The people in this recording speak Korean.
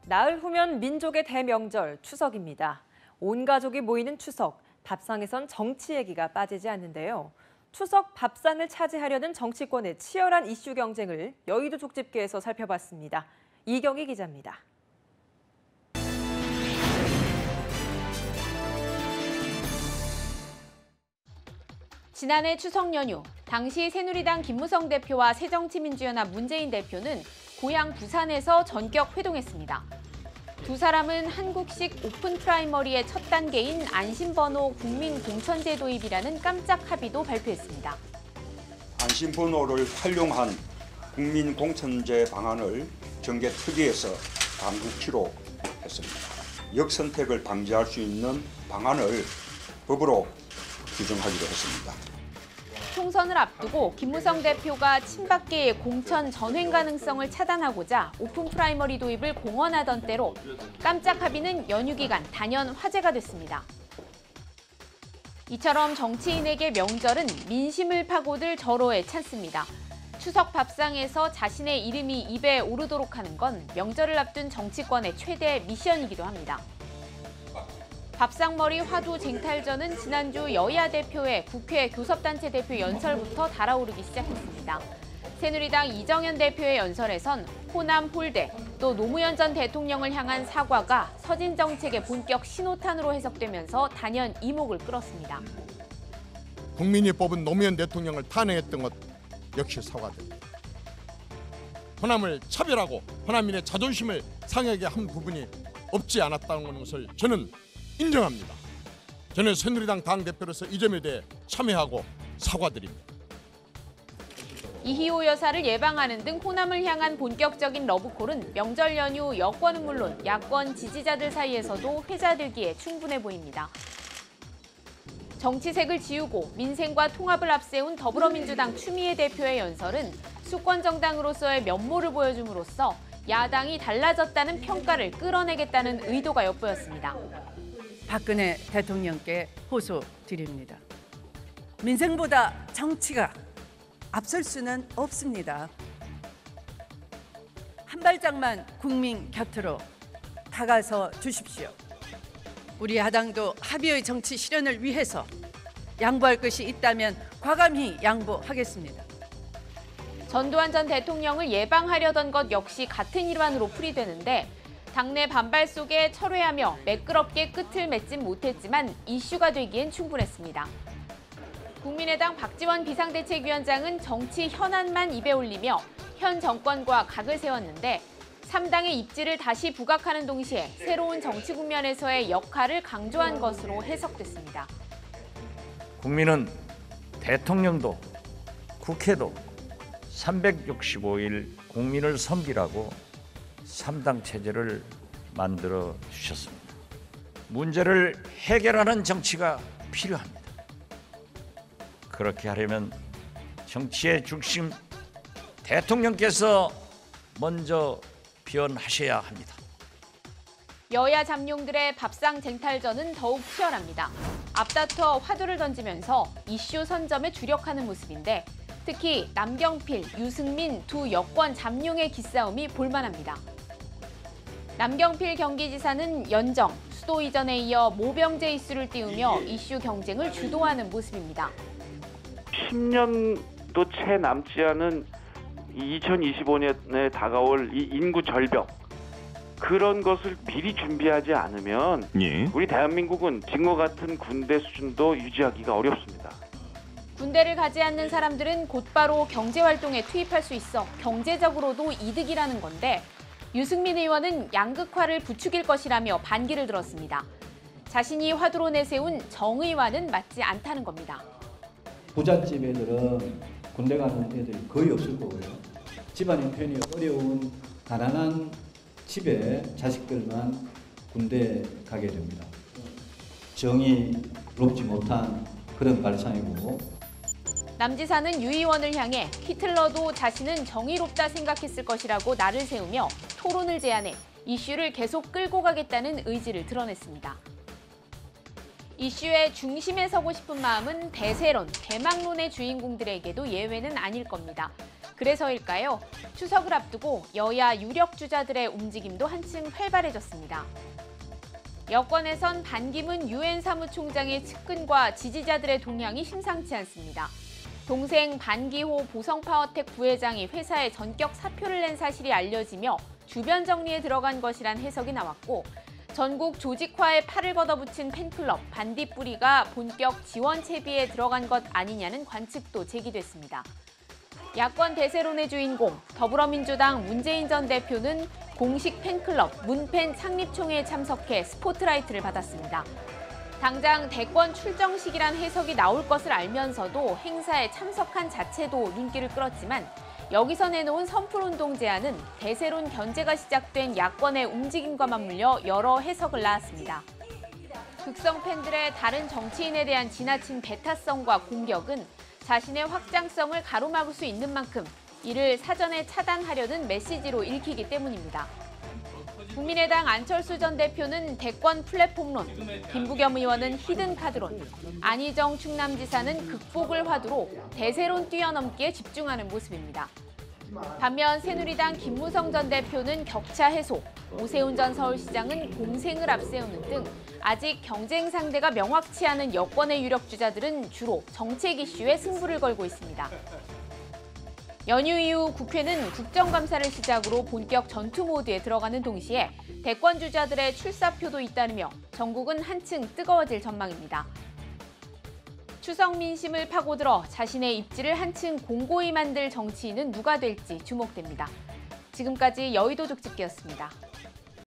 나흘 후면 민족의 대명절 추석입니다. 온 가족이 모이는 추석, 밥상에선 정치 얘기가 빠지지 않는데요. 추석 밥상을 차지하려는 정치권의 치열한 이슈 경쟁을 여의도 족집게에서 살펴봤습니다. 이경희 기자입니다. 지난해 추석 연휴, 당시 새누리당 김무성 대표와 새정치민주연합 문재인 대표는 고향 부산에서 전격 회동했습니다. 두 사람은 한국식 오픈 프라이머리의 첫 단계인 안심번호 국민공천제 도입이라는 깜짝 합의도 발표했습니다. 안심번호를 활용한 국민공천제 방안을 정계특위에서 당국치로 했습니다. 역선택을 방지할 수 있는 방안을 법으로 규정하기로 했습니다. 총선을 앞두고 김무성 대표가 친박계의 공천 전횡 가능성을 차단하고자 오픈 프라이머리 도입을 공언하던 때로 깜짝 합의는 연휴 기간 단연 화제가 됐습니다. 이처럼 정치인에게 명절은 민심을 파고들 절호의 찬스입니다. 추석 밥상에서 자신의 이름이 입에 오르도록 하는 건 명절을 앞둔 정치권의 최대 미션이기도 합니다. 밥상머리 화두 쟁탈전은 지난주 여야 대표의 국회 교섭단체 대표 연설부터 달아오르기 시작했습니다. 새누리당 이정현 대표의 연설에선 호남 홀대, 또 노무현 전 대통령을 향한 사과가 서진 정책의 본격 신호탄으로 해석되면서 단연 이목을 끌었습니다. 국민이 뽑은 노무현 대통령을 탄핵했던 것 역시 사과됩니다. 호남을 차별하고 호남인의 자존심을 상하게 한 부분이 없지 않았다는 것을 저는 인정합니다. 저는 새누리당 당대표로서 이 점에 대해 참여하고 사과드립니다. 이희호 여사를 예방하는 등 호남을 향한 본격적인 러브콜은 명절 연휴 여권은 물론 야권 지지자들 사이에서도 회자들기에 충분해 보입니다. 정치색을 지우고 민생과 통합을 앞세운 더불어민주당 추미애 대표의 연설은 수권 정당으로서의 면모를 보여줌으로써 야당이 달라졌다는 평가를 끌어내겠다는 의도가 엿보였습니다. 박근혜 대통령께 호소드립니다. 민생보다 정치가 앞설 수는 없습니다. 한 발짝만 국민 곁으로 다가서 주십시오. 우리 야당도 합의의 정치 실현을 위해서 양보할 것이 있다면 과감히 양보하겠습니다. 전두환 전 대통령을 예방하려던 것 역시 같은 일환으로 풀이되는데 당내 반발 속에 철회하며 매끄럽게 끝을 맺진 못했지만 이슈가 되기엔 충분했습니다. 국민의당 박지원 비상대책위원장은 정치 현안만 입에 올리며 현 정권과 각을 세웠는데 3당의 입지를 다시 부각하는 동시에 새로운 정치 국면에서의 역할을 강조한 것으로 해석됐습니다. 국민은 대통령도 국회도 365일 국민을 섬기라고 3당 체제를 만들어 주셨습니다. 문제를 해결하는 정치가 필요합니다. 그렇게 하려면 정치의 중심 대통령께서 먼저 변하셔야 합니다. 여야 잠룡들의 밥상 쟁탈전은 더욱 치열합니다. 앞다퉈 화두를 던지면서 이슈 선점에 주력하는 모습인데 특히 남경필, 유승민 두 여권 잠룡의 기싸움이 볼만합니다. 남경필 경기지사는 연정, 수도 이전에 이어 모병제 이슈를 띄우며 이슈 경쟁을 주도하는 모습입니다. 10년도 채 남지 않은 2025년에 다가올 이 인구 절벽, 그런 것을 미리 준비하지 않으면 우리 대한민국은 지금과 같은 군대 수준도 유지하기가 어렵습니다. 군대를 가지 않는 사람들은 곧바로 경제활동에 투입할 수 있어 경제적으로도 이득이라는 건데 유승민 의원은 양극화를 부추길 것이라며 반기를 들었습니다. 자신이 화두로 내세운 정의와는 맞지 않다는 겁니다. 부잣집 애들은 군대 가는 애들이 거의 없을 거고요. 집안 형편이 어려운 가난한 집의 자식들만 군대 가게 됩니다. 정의롭지 못한 그런 발상이고. 남 지사는 유 의원을 향해 히틀러도 자신은 정의롭다 생각했을 것이라고 날을 세우며 토론을 제안해 이슈를 계속 끌고 가겠다는 의지를 드러냈습니다. 이슈의 중심에 서고 싶은 마음은 대세론, 대망론의 주인공들에게도 예외는 아닐 겁니다. 그래서일까요? 추석을 앞두고 여야 유력 주자들의 움직임도 한층 활발해졌습니다. 여권에선 반기문 유엔 사무총장의 측근과 지지자들의 동향이 심상치 않습니다. 동생 반기호 보성파워텍 부회장이 회사에 전격 사표를 낸 사실이 알려지며 주변 정리에 들어간 것이란 해석이 나왔고, 전국 조직화에 팔을 걷어붙인 팬클럽 반딧불이가 본격 지원 채비에 들어간 것 아니냐는 관측도 제기됐습니다. 야권 대세론의 주인공 더불어민주당 문재인 전 대표는 공식 팬클럽 문팬 창립총회에 참석해 스포트라이트를 받았습니다. 당장 대권 출정식이란 해석이 나올 것을 알면서도 행사에 참석한 자체도 눈길을 끌었지만, 여기서 내놓은 선풀운동 제안은 대세론 견제가 시작된 야권의 움직임과 맞물려 여러 해석을 낳았습니다. 극성 팬들의 다른 정치인에 대한 지나친 배타성과 공격은 자신의 확장성을 가로막을 수 있는 만큼 이를 사전에 차단하려는 메시지로 읽히기 때문입니다. 국민의당 안철수 전 대표는 대권 플랫폼론, 김부겸 의원은 히든카드론, 안희정 충남지사는 극복을 화두로 대세론 뛰어넘기에 집중하는 모습입니다. 반면 새누리당 김무성 전 대표는 격차 해소, 오세훈 전 서울시장은 공생을 앞세우는 등 아직 경쟁 상대가 명확치 않은 여권의 유력 주자들은 주로 정책 이슈에 승부를 걸고 있습니다. 연휴 이후 국회는 국정감사를 시작으로 본격 전투 모드에 들어가는 동시에 대권 주자들의 출사표도 잇따르며 전국은 한층 뜨거워질 전망입니다. 추석 민심을 파고들어 자신의 입지를 한층 공고히 만들 정치인은 누가 될지 주목됩니다. 지금까지 여의도 족집기였습니다.